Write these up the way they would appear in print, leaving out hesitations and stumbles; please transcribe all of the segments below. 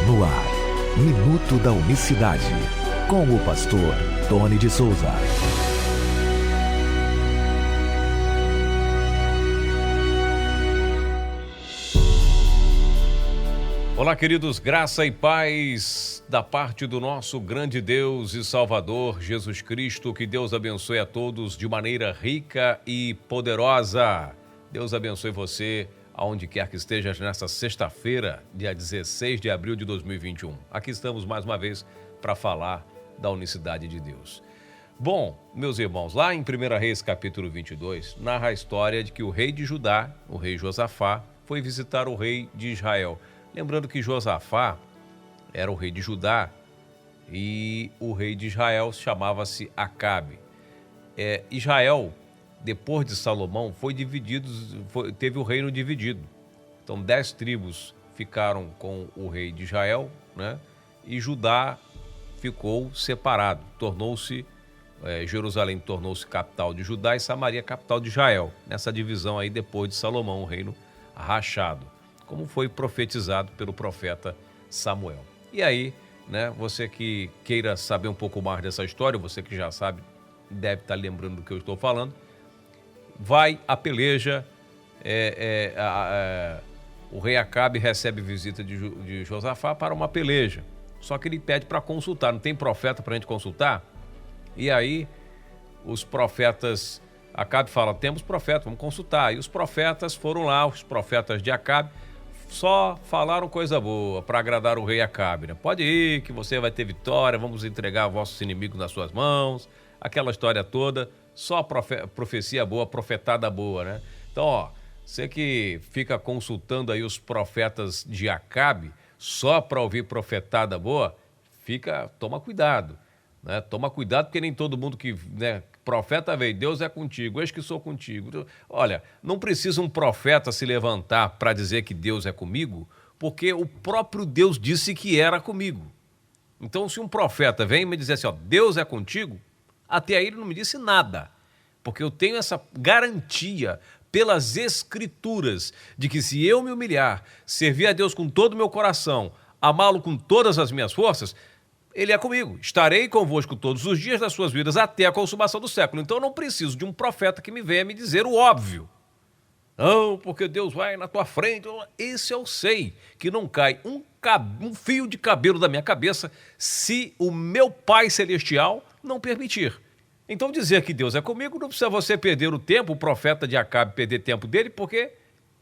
No ar, Minuto da Unicidade, com o pastor Tony de Souza. Olá, queridos, graça e paz da parte do nosso grande Deus e Salvador, Jesus Cristo. Que Deus abençoe a todos de maneira rica e poderosa. Deus abençoe você, aonde quer que esteja, nesta sexta-feira, dia 16 de abril de 2021. Aqui estamos mais uma vez para falar da unicidade de Deus. Bom, meus irmãos, lá em 1 Reis capítulo 22, narra a história de que o rei de Judá, o rei Josafá, foi visitar o rei de Israel. Lembrando que Josafá era o rei de Judá e o rei de Israel chamava-se Acabe. Israel, depois de Salomão, teve o reino dividido. Então 10 tribos ficaram com o rei de Israel, né? E Judá ficou separado. Jerusalém tornou-se capital de Judá e Samaria capital de Israel. Nessa divisão aí, depois de Salomão, o reino rachado, como foi profetizado pelo profeta Samuel. E aí, né, você que queira saber um pouco mais dessa história, você que já sabe, deve estar lembrando do que eu estou falando, vai à peleja, o rei Acabe recebe visita de Josafá para uma peleja, só que ele pede para consultar, não tem profeta para a gente consultar? E aí os profetas, Acabe fala, temos profeta, vamos consultar. E os profetas foram lá, os profetas de Acabe, só falaram coisa boa para agradar o rei Acabe, né? Pode ir que você vai ter vitória, vamos entregar vossos inimigos nas suas mãos, aquela história toda, só profecia boa, profetada boa, né? Então, você que fica consultando aí os profetas de Acabe só para ouvir profetada boa, toma cuidado, né? Toma cuidado porque nem todo mundo que, né, profeta veio, Deus é contigo, eis que sou contigo. Olha, não precisa um profeta se levantar para dizer que Deus é comigo, porque o próprio Deus disse que era comigo. Então, se um profeta vem me dizer assim, Deus é contigo, até aí ele não me disse nada, porque eu tenho essa garantia pelas Escrituras de que se eu me humilhar, servir a Deus com todo o meu coração, amá-lo com todas as minhas forças, Ele é comigo. Estarei convosco todos os dias das suas vidas até a consumação do século. Então eu não preciso de um profeta que me venha me dizer o óbvio. Não, porque Deus vai na tua frente. Esse eu sei, que não cai um fio de cabelo da minha cabeça se o meu Pai Celestial não permitir. Então dizer que Deus é comigo, não precisa você perder o tempo, o profeta de Acabe perder tempo dele, porque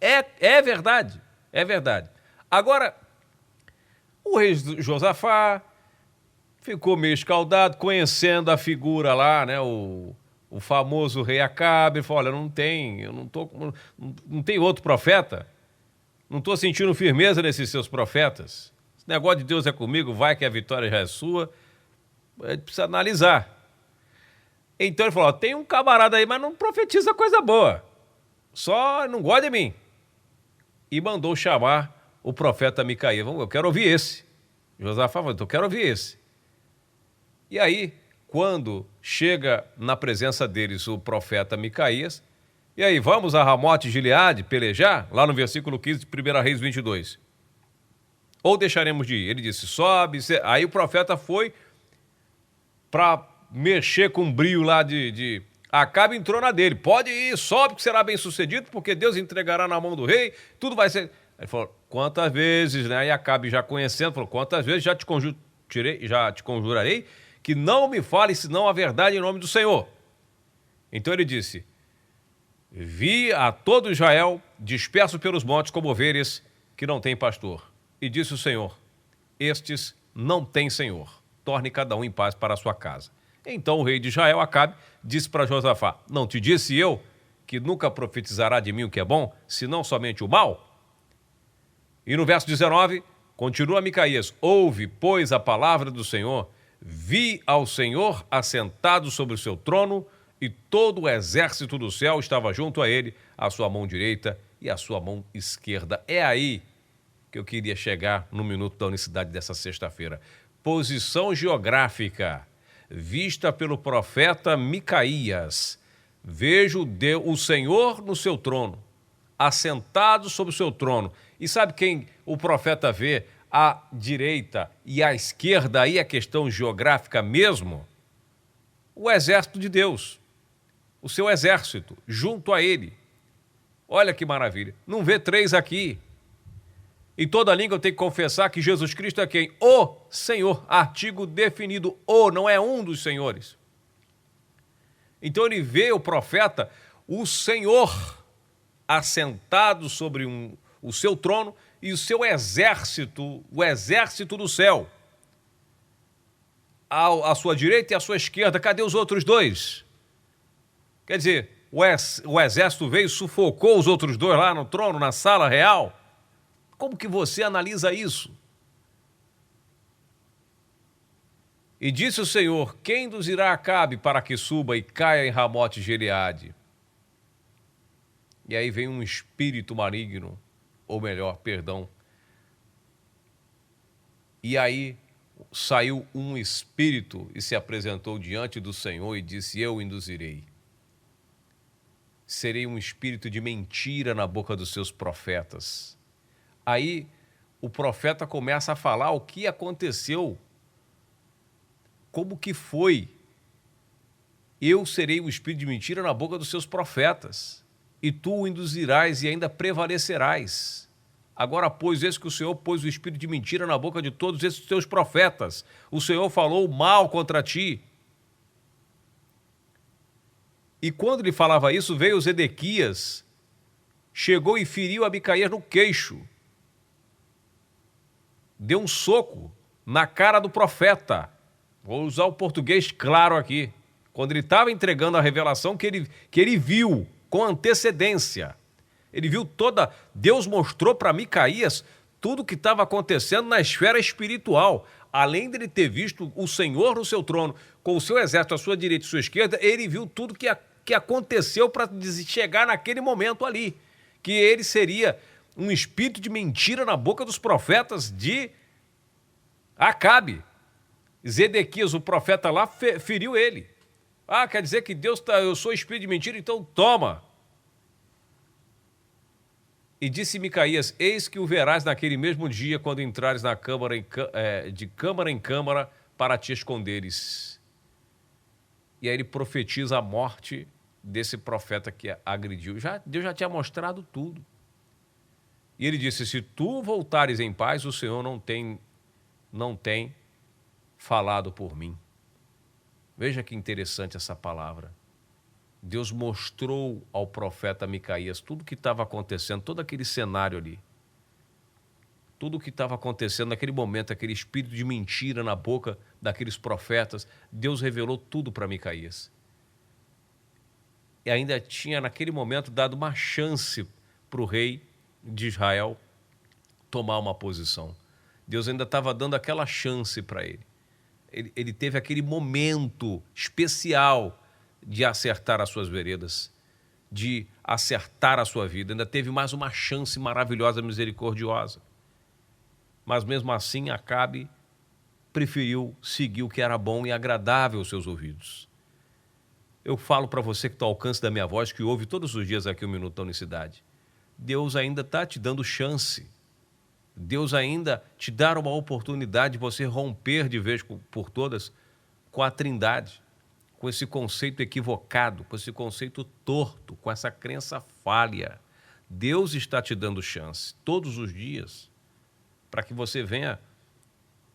é verdade, é verdade. Agora, o rei Josafá ficou meio escaldado, conhecendo a figura lá, né, o famoso rei Acabe, falou, olha, não tem outro profeta, não estou sentindo firmeza nesses seus profetas, esse negócio de Deus é comigo, vai que a vitória já é sua, a gente precisa analisar. Então ele falou, tem um camarada aí, mas não profetiza coisa boa, só não gosta de mim. E mandou chamar o profeta Micaías, eu quero ouvir esse. Josafá falou, então eu quero ouvir esse. E aí, quando chega na presença deles o profeta Micaías, e aí, vamos a Ramote de Gileade pelejar? Lá no versículo 15 de 1 Reis 22. Ou deixaremos de ir? Ele disse, sobe. Aí o profeta foi para mexer com o brio lá de Acabe, entrou na dele. Pode ir, sobe que será bem sucedido, porque Deus entregará na mão do rei, tudo vai ser... Ele falou, quantas vezes, né? E Acabe já conhecendo, falou, quantas vezes já te conjurarei que não me fale senão a verdade em nome do Senhor. Então ele disse, vi a todo Israel disperso pelos montes como ovelhas que não têm pastor. E disse o Senhor, estes não têm Senhor, torne cada um em paz para a sua casa. Então o rei de Israel, Acabe, disse para Josafá, não te disse eu que nunca profetizará de mim o que é bom, senão somente o mal? E no verso 19, continua Micaías, ouve, pois, a palavra do Senhor. Vi ao Senhor assentado sobre o seu trono e todo o exército do céu estava junto a ele, a sua mão direita e a sua mão esquerda. É aí que eu queria chegar no Minuto da Unicidade dessa sexta-feira. Posição geográfica vista pelo profeta Micaías. Vejo o Senhor no seu trono, assentado sobre o seu trono. E sabe quem o profeta vê à direita e à esquerda, aí é questão geográfica mesmo, o exército de Deus, o seu exército, junto a ele. Olha que maravilha. Não vê 3 aqui. Em toda língua eu tenho que confessar que Jesus Cristo é quem? O Senhor. Artigo definido. O, não é um dos senhores. Então ele vê o profeta, o Senhor, assentado sobre o seu trono e o seu exército, o exército do céu. À sua direita e à sua esquerda. Cadê os outros 2? Quer dizer, o exército veio e sufocou os outros 2 lá no trono, na sala real? Como que você analisa isso? E disse o Senhor: quem induzirá Acabe para que suba e caia em Ramote Gileade? E aí vem um espírito maligno, ou melhor, perdão. E aí saiu um espírito e se apresentou diante do Senhor e disse: eu o induzirei. Serei um espírito de mentira na boca dos seus profetas. Aí o profeta começa a falar o que aconteceu, como que foi. Eu serei o espírito de mentira na boca dos seus profetas, e tu o induzirás e ainda prevalecerás. Agora, pois, eis que o Senhor pôs o espírito de mentira na boca de todos esses teus profetas. O Senhor falou mal contra ti. E quando ele falava isso, veio Zedequias, chegou e feriu a Micaías no queixo. Deu um soco na cara do profeta. Vou usar o português claro aqui. Quando ele estava entregando a revelação que ele viu com antecedência. Ele viu toda... Deus mostrou para Micaías tudo o que estava acontecendo na esfera espiritual. Além dele ter visto o Senhor no seu trono, com o seu exército à sua direita e à sua esquerda, ele viu tudo que aconteceu para chegar naquele momento ali. Que ele seria um espírito de mentira na boca dos profetas de Acabe. Zedequias, o profeta lá, feriu ele. Ah, quer dizer que Deus eu sou espírito de mentira, então toma. E disse Micaías: eis que o verás naquele mesmo dia, quando entrares na câmara de câmara em câmara para te esconderes. E aí ele profetiza a morte desse profeta que agrediu. Deus já tinha mostrado tudo. E ele disse: se tu voltares em paz, o Senhor não tem falado por mim. Veja que interessante essa palavra. Deus mostrou ao profeta Micaías tudo o que estava acontecendo, todo aquele cenário ali. Tudo o que estava acontecendo naquele momento, aquele espírito de mentira na boca daqueles profetas. Deus revelou tudo para Micaías. E ainda tinha, naquele momento, dado uma chance para o rei de Israel tomar uma posição. Deus ainda estava dando aquela chance para ele. Ele teve aquele momento especial de acertar as suas veredas, de acertar a sua vida. Ainda teve mais uma chance maravilhosa, misericordiosa. Mas mesmo assim, Acabe preferiu seguir o que era bom e agradável aos seus ouvidos. Eu falo para você que está ao alcance da minha voz, que ouve todos os dias aqui o Minuto da Unicidade. Deus ainda está te dando chance. Deus ainda te dá uma oportunidade de você romper de vez por todas com a Trindade, com esse conceito equivocado, com esse conceito torto, com essa crença falha. Deus está te dando chance todos os dias para que você venha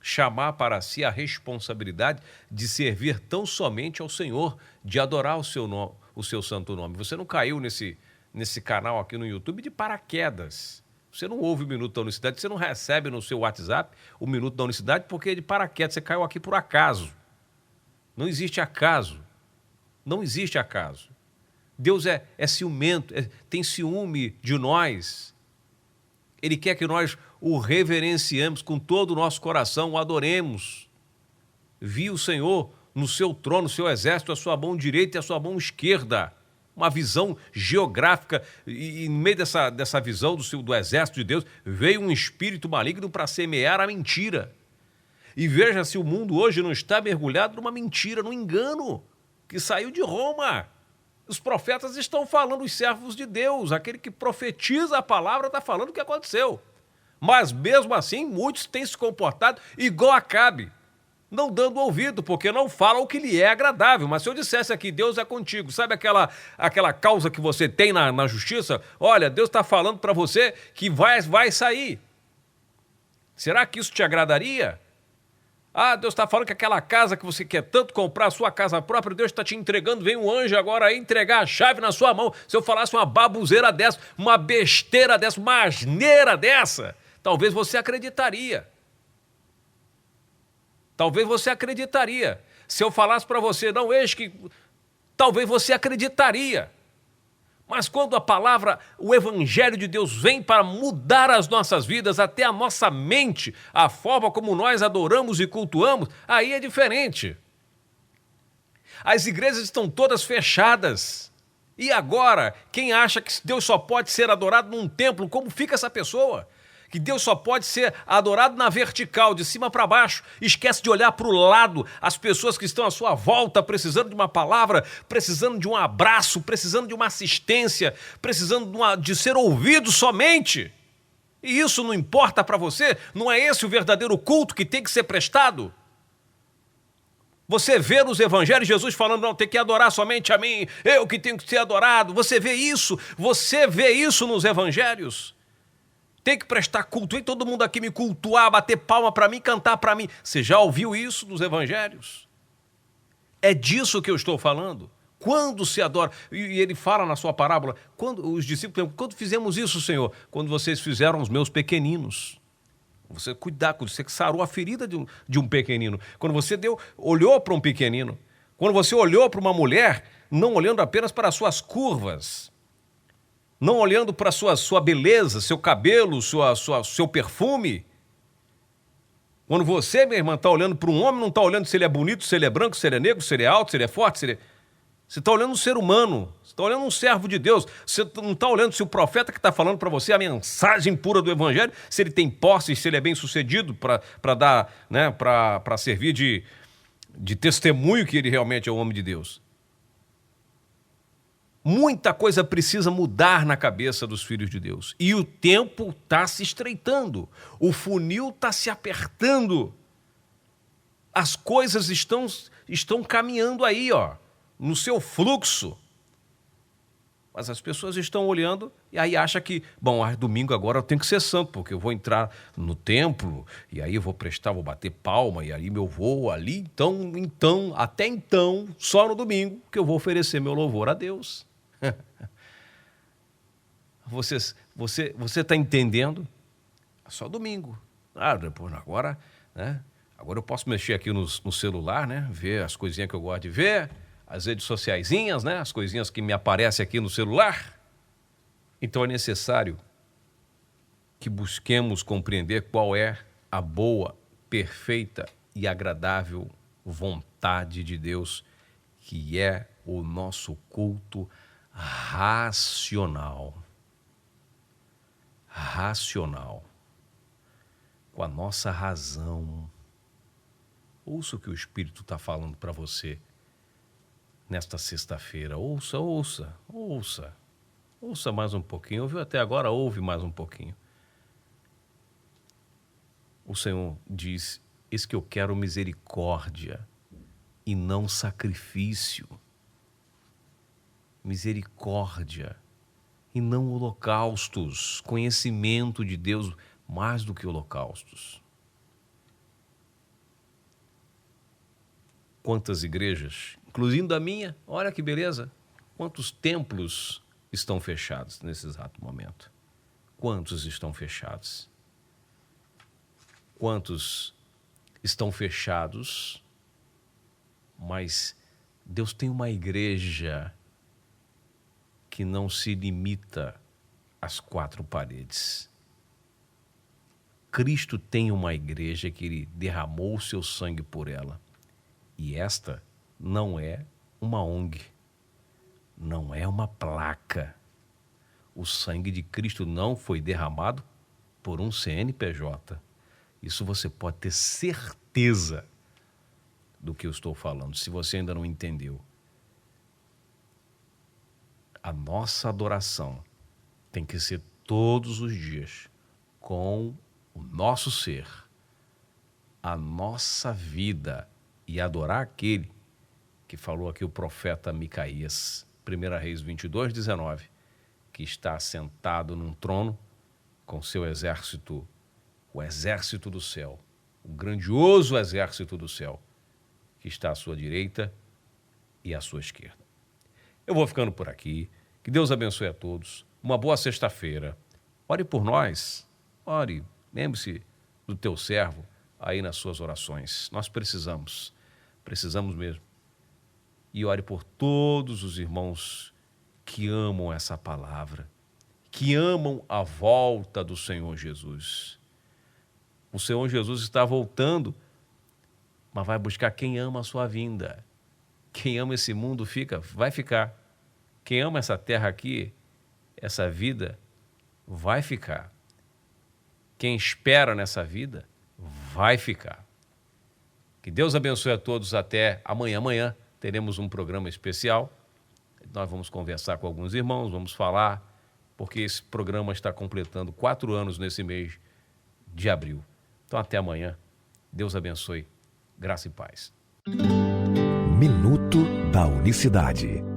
chamar para si a responsabilidade de servir tão somente ao Senhor, de adorar o seu santo nome. Você não caiu nesse canal aqui no YouTube de paraquedas. Você não ouve o Minuto da Unicidade, você não recebe no seu WhatsApp o Minuto da Unicidade porque de paraquedas você caiu aqui por acaso. Não existe acaso. Não existe acaso. Deus é ciumento, tem ciúme de nós. Ele quer que nós o reverenciemos com todo o nosso coração, o adoremos. Vi o Senhor no seu trono, no seu exército, a sua mão direita e a sua mão esquerda. Uma visão geográfica, e no meio dessa visão do exército de Deus, veio um espírito maligno para semear a mentira. E veja se o mundo hoje não está mergulhado numa mentira, num engano, que saiu de Roma. Os profetas estão falando, os servos de Deus, aquele que profetiza a palavra está falando o que aconteceu. Mas mesmo assim, muitos têm se comportado igual Acabe, não dando ouvido, porque não falam o que lhe é agradável. Mas se eu dissesse aqui, Deus é contigo, sabe aquela causa que você tem na justiça? Olha, Deus está falando para você que vai sair. Será que isso te agradaria? Ah, Deus está falando que aquela casa que você quer tanto comprar, a sua casa própria, Deus está te entregando, vem um anjo agora aí entregar a chave na sua mão. Se eu falasse uma babuzeira dessa, uma besteira dessa, uma asneira dessa, talvez você acreditaria. Talvez você acreditaria. Se eu falasse para você, não, eis que... Talvez você acreditaria. Mas quando a palavra, o evangelho de Deus vem para mudar as nossas vidas, até a nossa mente, a forma como nós adoramos e cultuamos, aí é diferente. As igrejas estão todas fechadas. E agora, quem acha que Deus só pode ser adorado num templo, como fica essa pessoa? Que Deus só pode ser adorado na vertical, de cima para baixo. Esquece de olhar para o lado, as pessoas que estão à sua volta, precisando de uma palavra, precisando de um abraço, precisando de uma assistência, precisando de ser ouvido somente. E isso não importa para você? Não é esse o verdadeiro culto que tem que ser prestado? Você vê nos evangelhos Jesus falando, não, tem que adorar somente a mim, eu que tenho que ser adorado. Você vê isso nos evangelhos. Tem que prestar culto, vem todo mundo aqui me cultuar, bater palma para mim, cantar para mim. Você já ouviu isso nos evangelhos? É disso que eu estou falando. Quando se adora, e ele fala na sua parábola, quando os discípulos, quando fizemos isso, Senhor? Quando vocês fizeram os meus pequeninos. Você você sarou a ferida de um pequenino. Quando você olhou para um pequenino. Quando você olhou para uma mulher, não olhando apenas para as suas curvas, não olhando para a sua beleza, seu cabelo, seu perfume. Quando você, minha irmã, está olhando para um homem, não está olhando se ele é bonito, se ele é branco, se ele é negro, se ele é alto, se ele é forte, Você está olhando um ser humano, você está olhando um servo de Deus, você não está olhando se o profeta que está falando para você a mensagem pura do evangelho, se ele tem posse, se ele é bem sucedido para dar, né, para servir de testemunho que ele realmente é o homem de Deus. Muita coisa precisa mudar na cabeça dos filhos de Deus. E o tempo está se estreitando. O funil está se apertando. As coisas estão caminhando aí, no seu fluxo. Mas as pessoas estão olhando e aí acham que, domingo agora eu tenho que ser santo, porque eu vou entrar no templo, e aí eu vou bater palma, e aí eu vou ali, até então, só no domingo, que eu vou oferecer meu louvor a Deus. Você está entendendo? Só domingo. Depois agora, né? Agora eu posso mexer aqui no celular, né? Ver as coisinhas que eu gosto de ver, as redes sociaisinhas, né? As coisinhas que me aparecem aqui no celular. Então é necessário que busquemos compreender qual é a boa, perfeita e agradável vontade de Deus, que é o nosso culto racional. Racional. Com a nossa razão. Ouça o que o Espírito está falando para você nesta sexta-feira. Ouça mais um pouquinho. Ouviu até agora? Ouve mais um pouquinho. O Senhor diz, eis que eu quero misericórdia e não sacrifício. Misericórdia e não holocaustos. Conhecimento de Deus mais do que holocaustos. Quantas igrejas, incluindo a minha, olha que beleza, quantos templos estão fechados nesse exato momento? Quantos estão fechados? Quantos estão fechados? Mas Deus tem uma igreja que não se limita às quatro paredes. Cristo tem uma igreja que Ele derramou o seu sangue por ela. E esta não é uma ONG, não é uma placa. O sangue de Cristo não foi derramado por um CNPJ. Isso você pode ter certeza do que eu estou falando, se você ainda não entendeu. A nossa adoração tem que ser todos os dias com o nosso ser, a nossa vida e adorar aquele que falou aqui o profeta Micaías, 1 Reis 22, 19, que está sentado num trono com seu exército, o exército do céu, o grandioso exército do céu, que está à sua direita e à sua esquerda. Eu vou ficando por aqui. Que Deus abençoe a todos. Uma boa sexta-feira. Ore por nós. Ore. Lembre-se do teu servo aí nas suas orações. Nós precisamos mesmo. E ore por todos os irmãos que amam essa palavra, que amam a volta do Senhor Jesus. O Senhor Jesus está voltando, mas vai buscar quem ama a sua vinda. Quem ama esse mundo vai ficar. Quem ama essa terra aqui, essa vida, vai ficar. Quem espera nessa vida, vai ficar. Que Deus abençoe a todos até amanhã. Amanhã teremos um programa especial. Nós vamos conversar com alguns irmãos, vamos falar, porque esse programa está completando 4 anos nesse mês de abril. Então até amanhã. Deus abençoe. Graça e paz. Minuto da Unicidade.